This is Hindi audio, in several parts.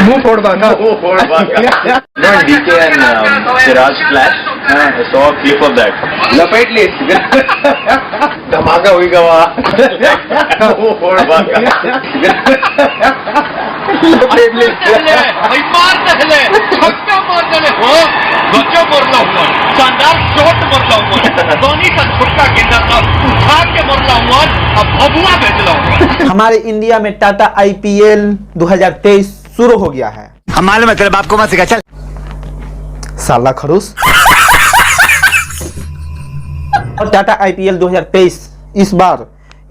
मुंह फोड़ बागा DK and Siraj clash. I saw a clip of that. लपेट ले धमाका हुई गवा मुंह फोड़ बागा लपेट ले भाई मार पहले छक्का मार देले हो गजब मरला हुआ शानदार शॉट मरला हुआ धोनी का छक्का गेंदा था उठा के मरला हुआ अब भभुआ भेजला हुआ। हमारे इंडिया में टाटा IPL 2023 शुरू हो गया है। हमारे में तेरे बाप को मत सिखा, चल साला खरूस। और टाटा IPL 2023 इस बार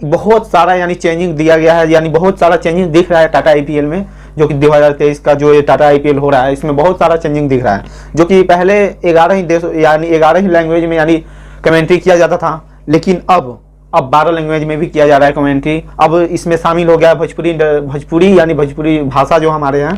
बहुत सारा यानी चेंजिंग दिया गया है, यानी बहुत सारा चेंजिंग दिख रहा है टाटा IPL में, जो कि 2023 का जो ये टाटा IPL हो रहा है इसमें बहुत सारा चेंजिंग दिख रहा है। जो कि पहले 11 ही देश यानी 11 ही लैंग्वेज में यानी कमेंट्री किया जाता था, लेकिन अब 12 लैंग्वेज में भी किया जा रहा है कमेंट्री। अब इसमें शामिल हो गया भोजपुरी यानी भोजपुरी भाषा जो हमारे यहाँ,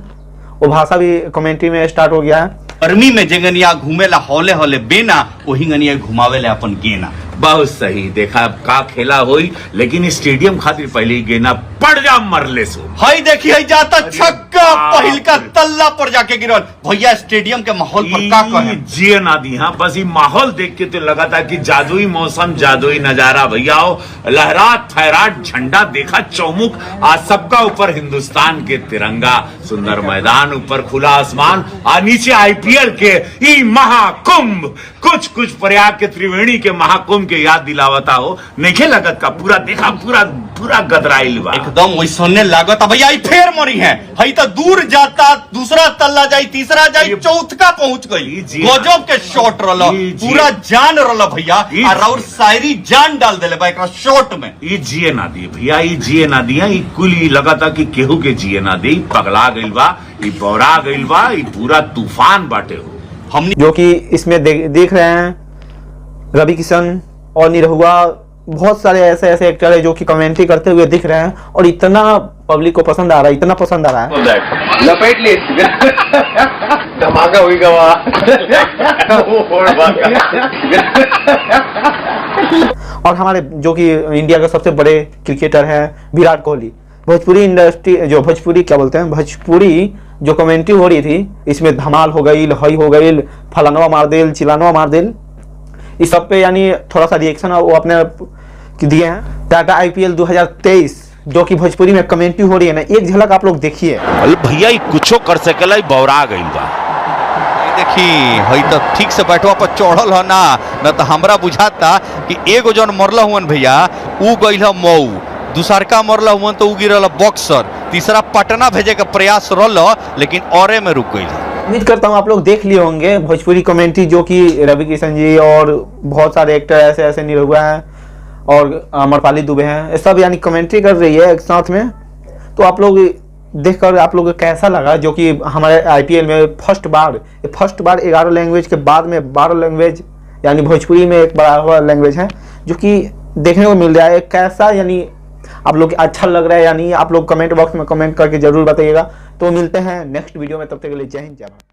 वो भाषा भी कमेंट्री में स्टार्ट हो गया है। गर्मी में जंगनिया घूमेला हौले हौले बेना वही गनिया घुमावेला अपन गेना। बहुत सही देखा, अब का खेला होई, लेकिन स्टेडियम खातिर पहले ही गेना पड़ जा मरले सो। हई देखी हई जाता छक्का पहिल का तल्ला पर जाके गिरल। भैया स्टेडियम के माहौल पर का कहे जिए ना दी। हाँ बस ये माहौल देख के तो लगा था कि जादुई मौसम जादुई नजारा। भैया लहरात फहरात झंडा देखा चौमुख, आज सबका ऊपर हिंदुस्तान के तिरंगा, सुंदर मैदान, ऊपर खुला आसमान और नीचे IPL के ई महाकुंभ। कुछ प्रयाग के त्रिवेणी के महाकुंभ के याद दिलावता हो, नहीं लगत का पूरा देखा पूरा गदराइल बा एकदम वैसने लागत। भैया ई फेर मरी है हई तो दूर जाता, दूसरा तल्ला जाई, तीसरा जाई, चौथा पहुंच गई। गजब के शॉट रहला, पूरा जान रहला भैया, और शायरी जान डाल देले बा एकरा शॉट में। ये जिए ना दी भैया, ये जिए ना दिया, ये कुल ही लगाता कि केहू के जिए ना दी, पगला गइल बा, ये बौरा गइल बा, ये पूरा तूफान बाटे हो। हमने जो कि इसमें देख रहे हैं रवि किशन और निरहुआ, बहुत सारे ऐसे एक्टर है जो कि कमेंट्री करते हुए दिख रहे हैं, और इतना पब्लिक को पसंद आ रहा है, इतना पसंद आ रहा है। लपेट ले धमाका हुई गवा मुंह फोड़ बागा और हमारे जो कि इंडिया के सबसे बड़े क्रिकेटर हैं विराट कोहली, भोजपुरी इंडस्ट्री जो भोजपुरी क्या बोलते हैं, भोजपुरी जो कमेंट्री हो रही थी, इसमें धमाल हो गई, हई हो गई, फलानवा मार दिल, चिलानवा मार दिल, इस सब पे यानी थोड़ा सा रिएक्शन वो अपने दिए हैं। टाटा IPL 2023 जो कि भोजपुरी में कमेंट्री हो रही है ना, एक झलक आप लोग देखिए। भैया ये कुछो कर सकेला, बौरा गइल बा। देखी हई तो ठीक से बैठवा पर चढ़ल हो ना, न तो हमरा बुझाता कि एगो जन मरला हुन भैया ऊ गइल ह मऊ, दूसरका मरला हुन तो ऊ गिरल बक्सर, तीसरा पटना भेजे का प्रयास रहल लेकिन औरे में रुक गइल। उम्मीद करता हूँ आप लोग देख लिए होंगे भोजपुरी कमेंट्री, जो कि रवि किशन जी और बहुत सारे एक्टर ऐसे निरहुआ हैं और अमरपाली दुबे हैं, ये सब यानी कमेंट्री कर रही है एक साथ में। तो आप लोग देखकर आप लोग को कैसा लगा, जो कि हमारे IPL में फर्स्ट बार 11 लैंग्वेज के बाद में 12 लैंग्वेज यानी भोजपुरी में एक बड़ा लैंग्वेज है जो कि देखने को मिल रहा है। कैसा यानी आप लोग अच्छा लग रहा है, यानी आप लोग कमेंट बॉक्स में कमेंट करके जरूर बताइएगा। तो मिलते हैं नेक्स्ट वीडियो में, तब तक के लिए जय हिंद जय भारत।